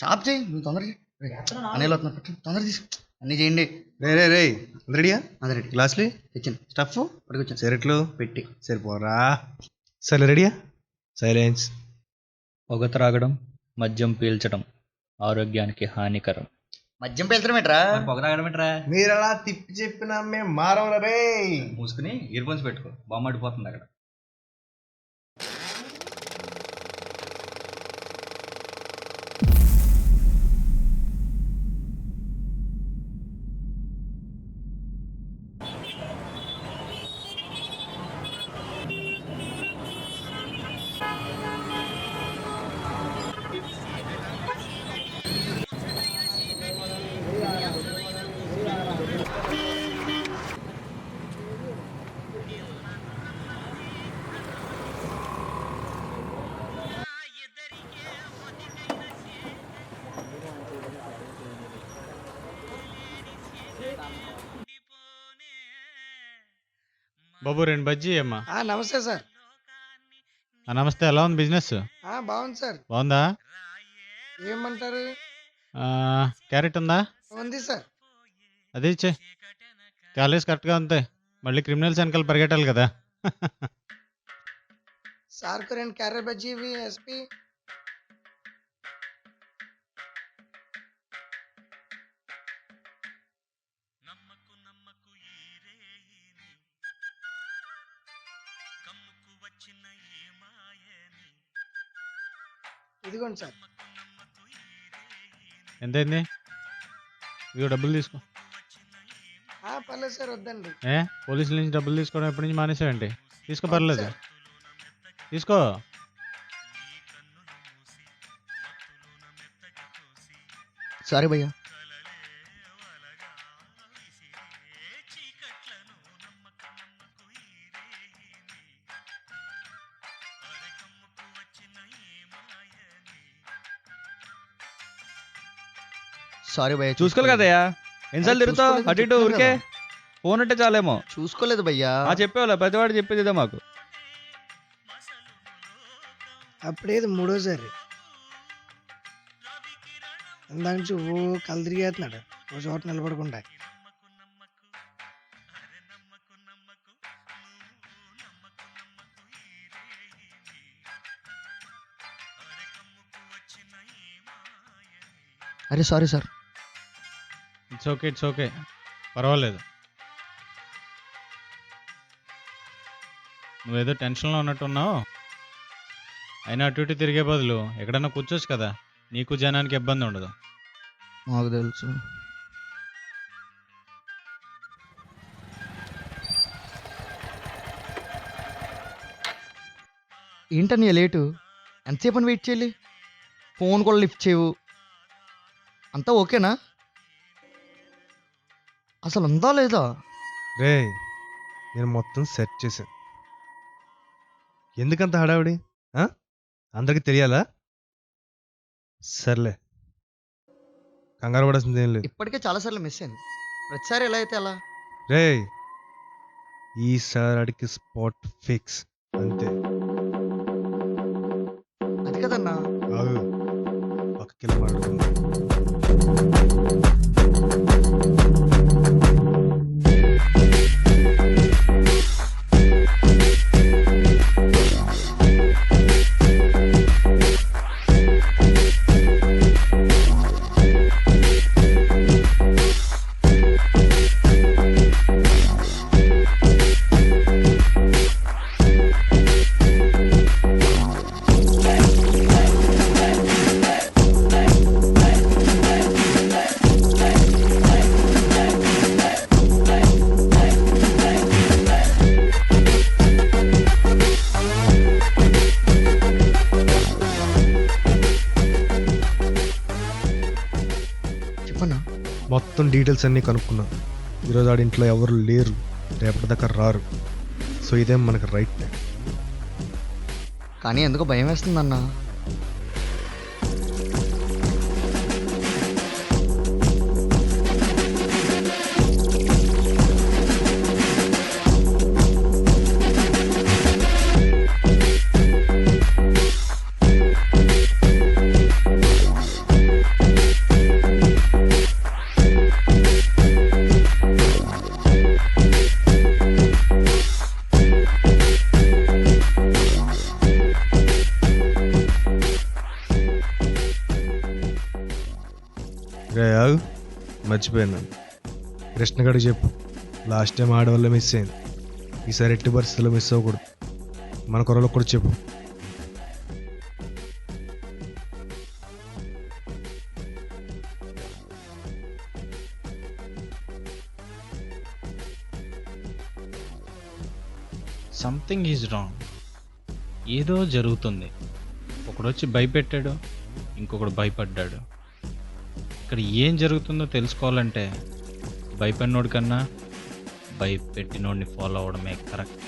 Chop చేయి నువ్వు తొందరగా అనేలు వస్తున్నా పెట్టు తొందరగా తీసు అన్నీ చేయండి. రే రే రే రెడీయా? అదే రెడీ. గ్లాసులు తెచ్చాను స్టఫ్ పట్టుకొచ్చాను సిగరెట్లు పెట్టి. సరిపోరా. సరే రెడీయా? సైలెన్స్. పొగ త్రాగడం, మద్యం పీల్చడం ఆరోగ్యానికి హానికరం. మద్యం పీల్చడం ఏంట్రా? పొగ త్రాగడం ఏంట్రా? మీరు అలా తిప్పి చెప్పినా మేము మారవరా రే. మూసుకుని ఇయర్ ఫోన్స్ పెట్టుకో, బాంబు అడిపోతుంది అక్కడ. బాబు 2 బజ్జీ అమ్మా. నమస్తే సార్. నమస్తే, ఎలా ఉంది బిజినెస్? బాగుంది సార్. బాగుందా? ఏమంటారు? క్యారెట్ ఉందా? ఉంది సార్. అదే ఇచ్చే, క్యాలరీస్ కరెక్ట్గా ఉంటాయి. మళ్ళీ క్రిమినల్స్ వెనకాల పరిగెట్టాలి కదా. సార్ కు 2 క్యారెట్ బజ్జీ ఇవి ఎస్పీ. ఇదిగోండి సార్. ఎంతైంది? ఇదిగో డబ్బులు తీసుకో. పర్లేదు సార్, వద్దండి. పోలీసుల నుంచి డబ్బులు తీసుకోవడం ఎప్పటి నుంచి మానేసావండి? తీసుకో, పర్లేదు తీసుకో. సారీ భయ్యా. సారీ భయ్యా. చూసుకోవాలి కదయ్యా, ఎన్నిసార్లు తిరుగుతావు అటు ఇటు ఊరికే? ఫోన్ అంటే చాలేమో. చూసుకోలేదు భయ్యా. చెప్పేవాళ్ళ ప్రతివాడు చెప్పేది ఇదే మాకు. అప్పుడేది మూడోసారి. ఇందాక నుంచి ఓ కళ్ళు తిరిగేస్తున్నాడు ఓ చోట నిలబడకుండా. అరే సారీ సార్. ఇట్స్ ఓకే పర్వాలేదు. నువ్వేదో టెన్షన్లో ఉన్నట్టున్నావు. అయినా అటు ఇటు తిరిగే బదులు ఎక్కడన్నా కూర్చోచ్చు కదా, నీకు జనానికి ఇబ్బంది ఉండదు. మాకు తెలుసు. ఏంటని లేటు? ఎంతసేపు అని వెయిట్ చేయాలి? ఫోన్ కూడా లిఫ్ట్ చేయవు. అంతా ఓకేనా? అసలు ఉందా లేదా? రే నేను మొత్తం సెట్ చేశాను. ఎందుకంత హడావిడి? అందరికి తెలియాలా? సర్లే, కంగారు పడాల్సింది ఏం లేదు. ఇప్పటికే చాలాసార్లు మిస్ అయింది. ప్రతిసారి ఎలా అయితే అలా? రే ఈసారి అడికి స్పాట్ ఫిక్స్ అంతే. అది కదన్నా. ఆగు, పక్కకి మాట్లాడుకుందాం. మొత్తం డీటెయిల్స్ అన్నీ కనుక్కున్నా. ఈరోజు ఆడింట్లో ఎవరు లేరు, రేపటిదాకా రారు. సో ఇదేం మనకు రైట్ టైం. కానీ ఎందుకో భయం వేస్తుందన్నా. రే ఆగు, మర్చిపోయాను. కృష్ణగడికి చెప్పు, లాస్ట్ టైం ఆడవాళ్ళే మిస్ అయింది, ఈసారి ఎట్టి పరిస్థితుల్లో మిస్ అవ్వకూడదు. మన కొరలో కూడా చెప్పు. Something is wrong. ఏదో జరుగుతుంది. ఒకడు వచ్చి భయపెట్టాడు, ఇంకొకడు భయపడ్డాడు. ఇక్కడ ఏం జరుగుతుందో తెలుసుకోవాలంటే భయపడినోడి కన్నా భయపెట్టినోడిని ఫాలో అవడమే కరెక్ట్.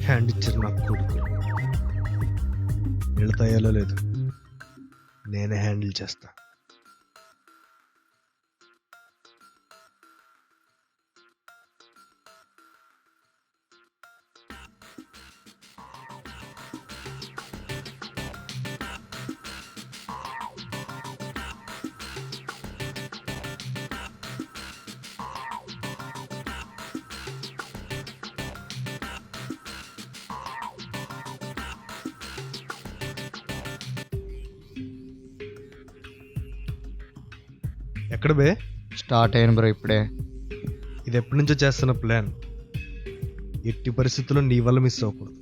హ్యాండ్ ఇచ్చారు నాకు కొడుకు. వీళ్ళ తయాలో లేదు, నేనే హ్యాండిల్ చేస్తా. ఎక్కడ బే? స్టార్ట్ అయ్యాను బ్రో ఇప్పుడే. ఇది ఎప్పటి నుంచో చేస్తున్న ప్లాన్. ఎట్టి పరిస్థితుల్లో నీ వల్ల మిస్ అవ్వకూడదు.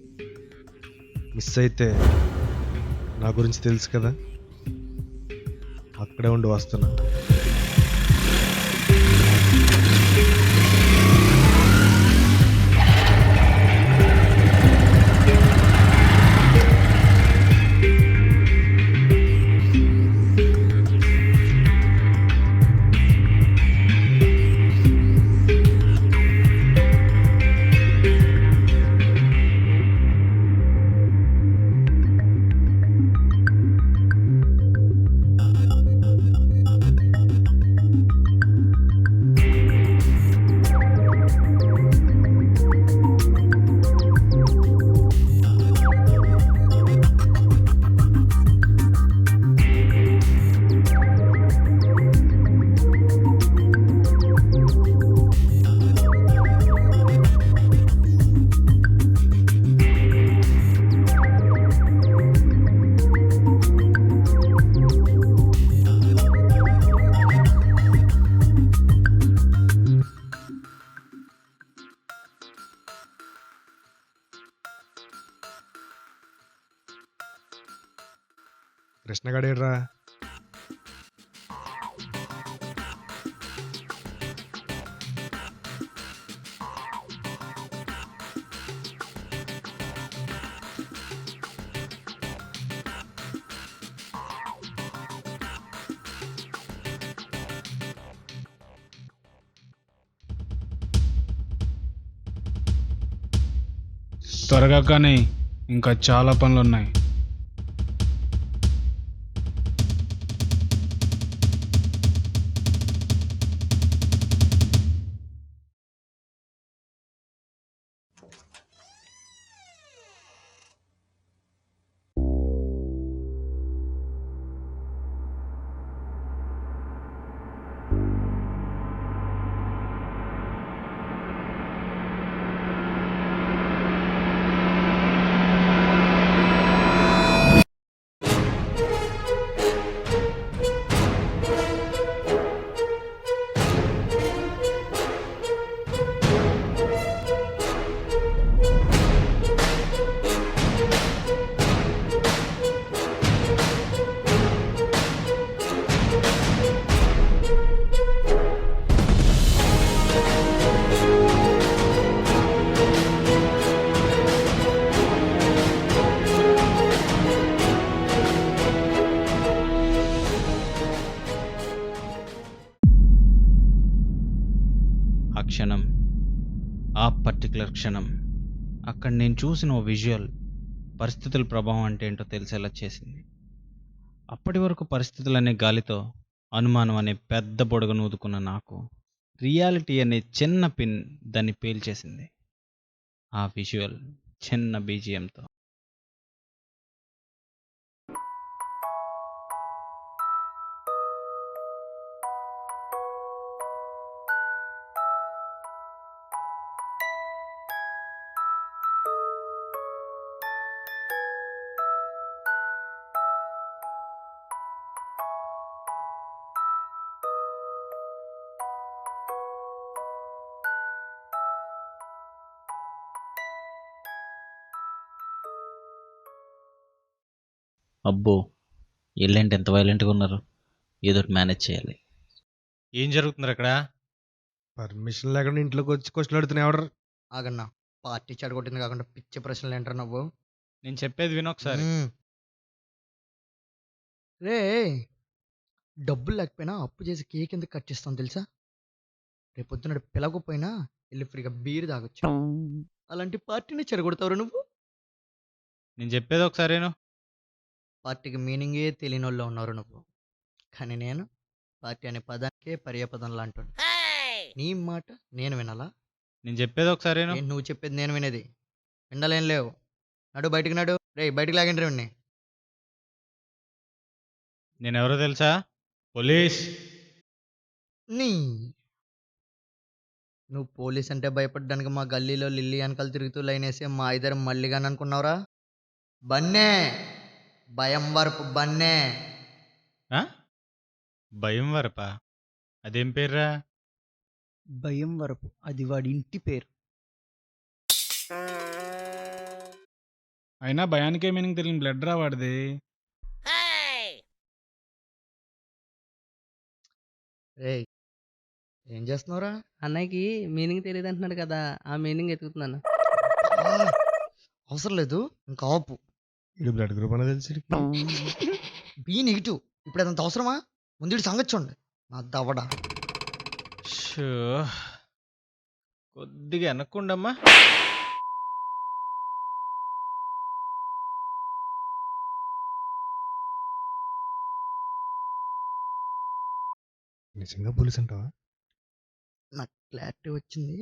మిస్ అయితే నా గురించి తెలుసు కదా, అక్కడే ఉండి వస్తున్నా. కృష్ణగాడేడ్రా? త్వరగా కానీ ఇంకా చాలా పనులు ఉన్నాయి. ఆ క్షణం, ఆ పర్టికులర్ క్షణం, అక్కడ నేను చూసిన ఓ విజువల్ పరిస్థితుల ప్రభావం అంటే ఏంటో తెలిసేలా చేసింది. అప్పటి వరకు పరిస్థితులనే గాలితో అనుమానం అనే పెద్ద బుడగను ఊదుకున్న నాకు రియాలిటీ అనే చిన్న పిన్ దాన్ని పేల్చేసింది. ఆ విజువల్ చిన్న బీజిఎంతో. అబ్బో, ఎల్లేంటి ఎంత వైలెంట్గా ఉన్నారు. ఏదో ఒకటి మేనేజ్ చేయాలి. ఏం జరుగుతుంది అక్కడ? పర్మిషన్ లేకుండా ఇంట్లోకి వచ్చి క్వశ్చన్ అడుగుతున్నా ఎవరు? ఆగన్నా, పార్టీ చెడగొట్టింది కాకుండా పిచ్చి ప్రశ్నలు ఏంటారు నువ్వు? నేను చెప్పేది వినొకసారి. రే, డబ్బులు లేకపోయినా అప్పు చేసి కేక్ ఎందుకు కట్ చేస్తాం తెలుసా? రేపొద్దున పిలవకపోయినా వెళ్ళి ఫ్రీగా బీర్ తాగొచ్చు. అలాంటి పార్టీని చెడగొడతావు నువ్వు. నేను చెప్పేది ఒకసారి విను. పార్టీకి మీనింగే తెలియని వాళ్ళు ఉన్నారు నువ్వు. కానీ నేను పార్టీ అనే పదానికే పర్యాపదం లాంటాడు. నీ మాట నేను వినాలా? నేను చెప్పేది ఒకసారి విను. ఏంటి నువ్వు చెప్పేది నేను వినేది? వినాలేం లేవు. నడు బయటికి నడు. రే బయటికి లాగండి రండి. నేను ఎవరో తెలుసా? పోలీస్. నీ నువ్వు పోలీస్ అంటే భయపడడానికి మా గల్లీలో లిల్లీ వెనకాల తిరుగుతూ లైన్ వేసే మా ఇద్దరు మల్లిగాని అనుకున్నావురా? బన్నే, భయం వరపు బన్నే. ఆ? భయం వరపా? అదేం పేర్రా? భయం వరపు అది వాడి ఇంటి పేరు. అయినా భయానికే మీనింగ్ తెలియని బ్లడ్ రా వాడిది. రే ఏం చేస్తున్నావురా? అన్నయ్యకి మీనింగ్ తెలియదు అంటున్నాడు కదా, ఆ మీనింగ్ ఎతుకుతున్నాను. ఆ, అవసరం లేదు, ఇంకా ఆపు. ఇది బ్లడ్ గ్రూప్ అనేది తెలిసి బి నెగిటివ్. ఇప్పుడు అదంత అవసరమా? ముందు సంగతి చూడండి నా దవడ. షో, కొద్దిగా వెనక్కుండమ్మా. నిజంగా పోలీస్ అంటావా? నాకు క్లారిటీ వచ్చింది.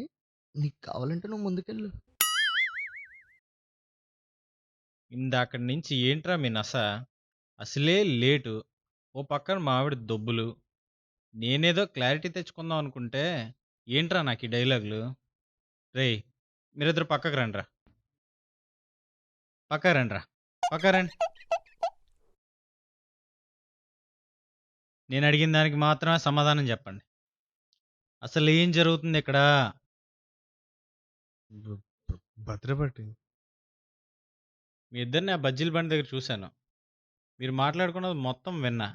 నీకు కావాలంటే నువ్వు ముందుకెళ్ళు. ఇందాకడి నుంచి ఏంట్రా మీ నస? అసలే లేటు, ఓ పక్కన మావిడి దొబ్బులు. నేనేదో క్లారిటీ తెచ్చుకుందాం అనుకుంటే ఏంట్రా నాకు ఈ డైలాగులు? రేయ్, మీరిద్దరు పక్కకు రండిరా. పక్క రండిరా, పక్క రండి. నేను అడిగిన దానికి మాత్రమే సమాధానం చెప్పండి. అసలు ఏం జరుగుతుంది ఇక్కడ? భద్రపట్టి మీ ఇద్దరిని ఆ బజ్జీల బండి దగ్గర చూశాను. మీరు మాట్లాడుకున్నది మొత్తం విన్నా.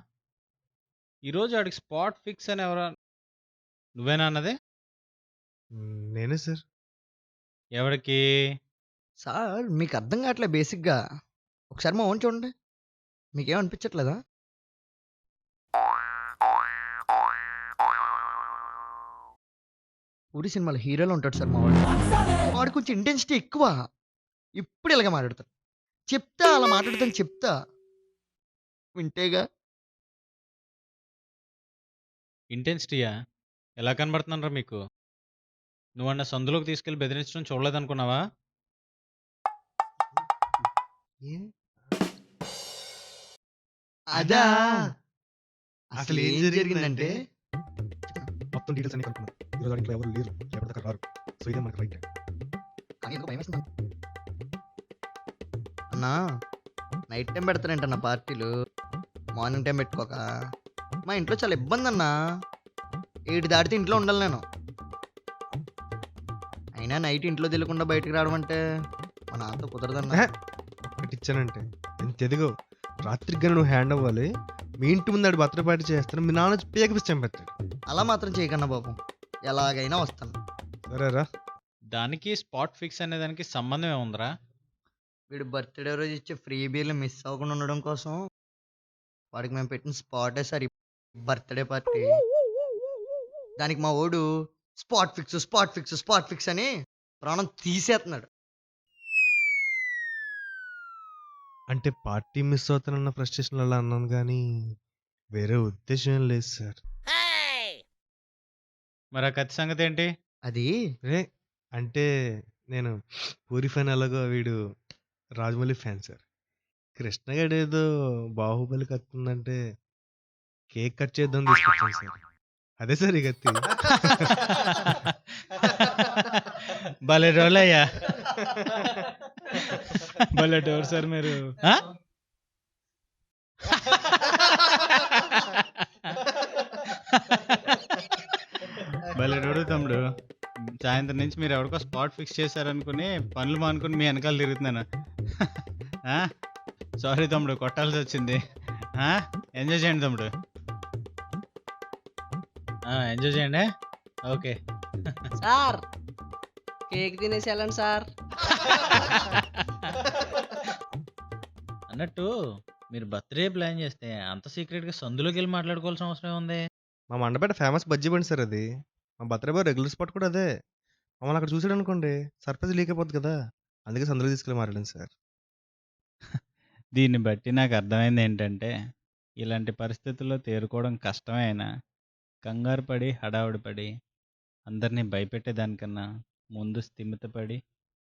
ఈరోజు ఆడికి స్పాట్ ఫిక్స్ అని ఎవరో నువ్వేనా అన్నది? నేనే సార్. ఎవడికి? సార్ మీకు అర్థం కావట్లే బేసిక్‌గా. ఒకసారి మా వోడిని చూడండి. మీకేం అనిపించట్లేదా? పూరి సినిమాలో హీరోలా ఉంటాడు సార్ మా వాడు. వాడు కొంచెం ఇంటెన్సిటీ ఎక్కువ. ఎప్పుడు ఇలాగే మాట్లాడతాడు. చెప్తా అలా మాట్లాడతాను చెప్తా. వింటేగా. ఇంటెన్సిటీయా? ఎలా కనబడుతున్నానురా మీకు? నువ్వన్న సందులోకి తీసుకెళ్ళి బెదిరించడం చూడలేదనుకున్నావా? ఏం? అదా! అసలు ఏం జరిగిందంటే మొత్తం డీటెయిల్స్ అన్ని కనుక్కున్నాం. ఈరోజు ఇంట్లో ఎవరు లేరు, ఎప్పటిదాకా రారు. సో ఇదే మనకి రైట్ టైం. కానీ ఎందుకో భయమేస్తుంది. అన్నా నైట్ టైం పెడతానంటన్నా పార్టీలు. మార్నింగ్ టైం పెట్టుకోక. మా ఇంట్లో చాలా ఇబ్బంది అన్నా. 7 దాటితే ఇంట్లో ఉండాలి నేను. అయినా నైట్ ఇంట్లో తెలియకుండా బయటికి రావడం అంటే మా నాన్నతో కుదరదన్నా. ఒకటి ఇచ్చానంటే ఎంత ఎదిగో. రాత్రికి కానీ నువ్వు హ్యాండ్ అవ్వాలి. మీ ఇంటి ముందు ఆడు బర్త్డే పార్టీ చేస్తాను, మీ నాన్న వచ్చి పేకపిచ్చి చంపేస్తాడు. అలా మాత్రం చేయకన్నా బాబు. ఎలాగైనా వస్తాను. సరేరా. దానికి స్పాట్ ఫిక్స్ అనే దానికి సంబంధం ఏముందిరా? వీడు బర్త్డే రోజు ఇచ్చే ఫ్రీ బీర్లు మిస్ అవ్వకుండా ఉండడం కోసం వాడికి మేము పెట్టిన స్పాటే సార్ ఈ బర్త్డే పార్టీ. దానికి మా ఓడు spot fix spot fix spot fix అని ప్రాణం తీసేస్తున్నాడు. అంటే పార్టీ మిస్ అవుతానన్న ఫ్రస్ట్రేషన్ అలా అన్నాను కానీ వేరే ఉద్దేశం ఏం లేదు సార్. మరి ఆ కత్తి సంగతి ఏంటి? అది రే అంటే నేను పూరి ఫ్యాన్, అలాగో వీడు రాజమౌళి ఫ్యాన్ సార్. కృష్ణగాడు ఏదో బాహుబలి కత్తుందంటే కేక్ కట్ చేద్దాం తీసుకొచ్చాను సార్. అదే సార్ ఈ కత్తి. భలే రోలయ్యా. భలే డోర్ సార్ మీరు. ఆ? భలే రోడు తమ్ముడు. సాయంత్రం నుంచి మీరు ఎవరికో స్పాట్ ఫిక్స్ చేశారనుకుని పనులు మానుకుని మీ వెనకాల తిరుగుతున్నాను. సారీ తమ్ముడు, కొట్టాల్సి వచ్చింది. ఎంజాయ్ చేయండి తమ్ముడు. ఎంజాయ్ చేయండి. ఓకే. సార్ కేక్ తినేసి వెళ్ళండి సార్. అన్నట్టు మీరు బర్త్డే ప్లాన్ చేస్తే అంత సీక్రెట్గా సందులోకి వెళ్ళి మాట్లాడుకోవాల్సిన అవసరం ఉంది. మా మండపేట ఫేమస్ బజ్జీ బండి సార్ అది. మా బర్త్డే బాయ్ రెగ్యులర్ స్పాట్ కూడా అదే. మమ్మల్ని అక్కడ చూసాడు అనుకోండి సర్ప్రైజ్ లీక్ అయిపోద్ది కదా, అందుకే సందులో తీసుకెళ్ళి మాట్లాడాను సార్. దీన్ని బట్టి నాకు అర్థమైంది ఏంటంటే, ఇలాంటి పరిస్థితుల్లో తేరుకోవడం కష్టమే అయినా కంగారు పడి హడావుడి పడి అందరినీ భయపెట్టేదానికన్నా ముందు స్థిమితపడి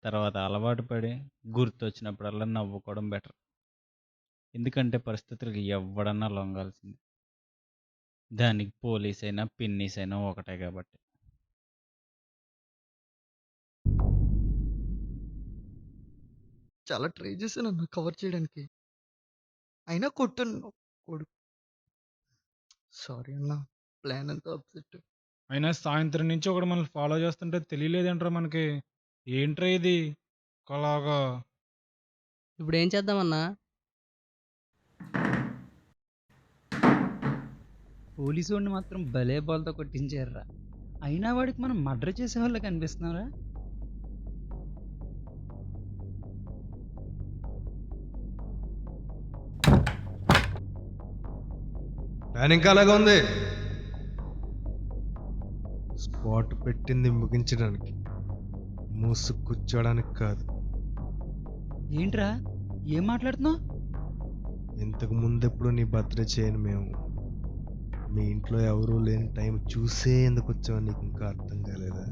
తర్వాత అలవాటు పడి గుర్తొచ్చినప్పుడల్లా నవ్వుకోవడం బెటర్. ఎందుకంటే పరిస్థితులకు ఎవ్వడన్నా లొంగాల్సింది. దానికి పోలీస్ అయినా పిన్నీస్ అయినా ఒకటే కాబట్టి. చాలా ట్రై చేశాను అన్న కవర్ చేయడానికి. అయినా కొట్టాను కొడుకు. సారీ అన్న. ప్లాన్ అంతా అప్సెట్. అయినా సాయంత్రం నుంచి ఒకడు మనల్ని ఫాలో చేస్తుంటే తెలియలేదేంట్రా మనకి. ఏంట్రా ఇది ఒకలాగా. ఇప్పుడు ఏం చేద్దామన్నా? పోలీసు వాడిని మాత్రం భలే బాల్తో కొట్టించారురా. అయినా వాడికి మనం మర్డర్ చేసే వాళ్ళకి అనిపిస్తున్నారా? ప్లాన్ ఇంకా అలాగే ఉంది. స్పాట్ పెట్టింది ముగించడానికి, మూసు కూర్చోడానికి కాదు. ఏంట్రా ఏం మాట్లాడుతున్నావు? ఇంతకు ముందెప్పుడు నీ బర్త్డే చేయను మేము. మీ ఇంట్లో ఎవరూ లేని టైం చూసే ఎందుకు వచ్చామని నీకు ఇంకా అర్థం కాలేదా?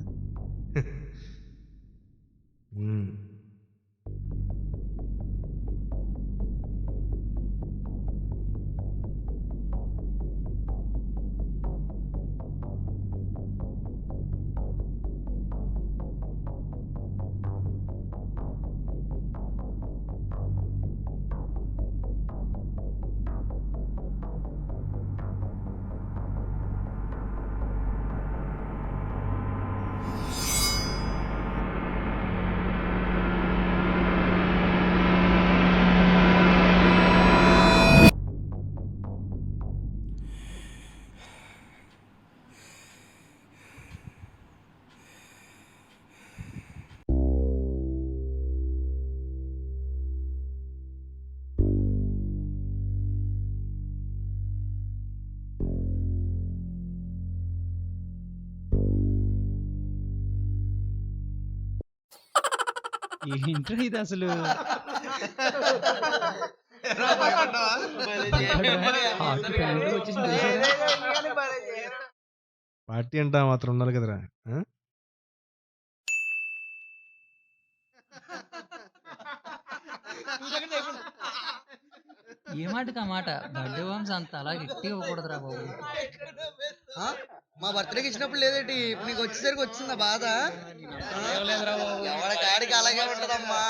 ఏంట్రా ఇది అసలు పార్టీ అంటే ఆ మాత్రం ఉండాలి కదరా ఆ? ఏ మాటకి ఆ మాట బర్త్డే బాంబ్స్ అంత అలా గట్టి ఇవ్వకూడదురా బాబు. ఆ? మా బర్త్డేకి ఇచ్చినప్పుడు లేదేటి ఇప్పుడు నీకు వచ్చేసరికి వచ్చిందా బాధ ఎవరి కాడికి అలాగే ఉంటదమ్మా.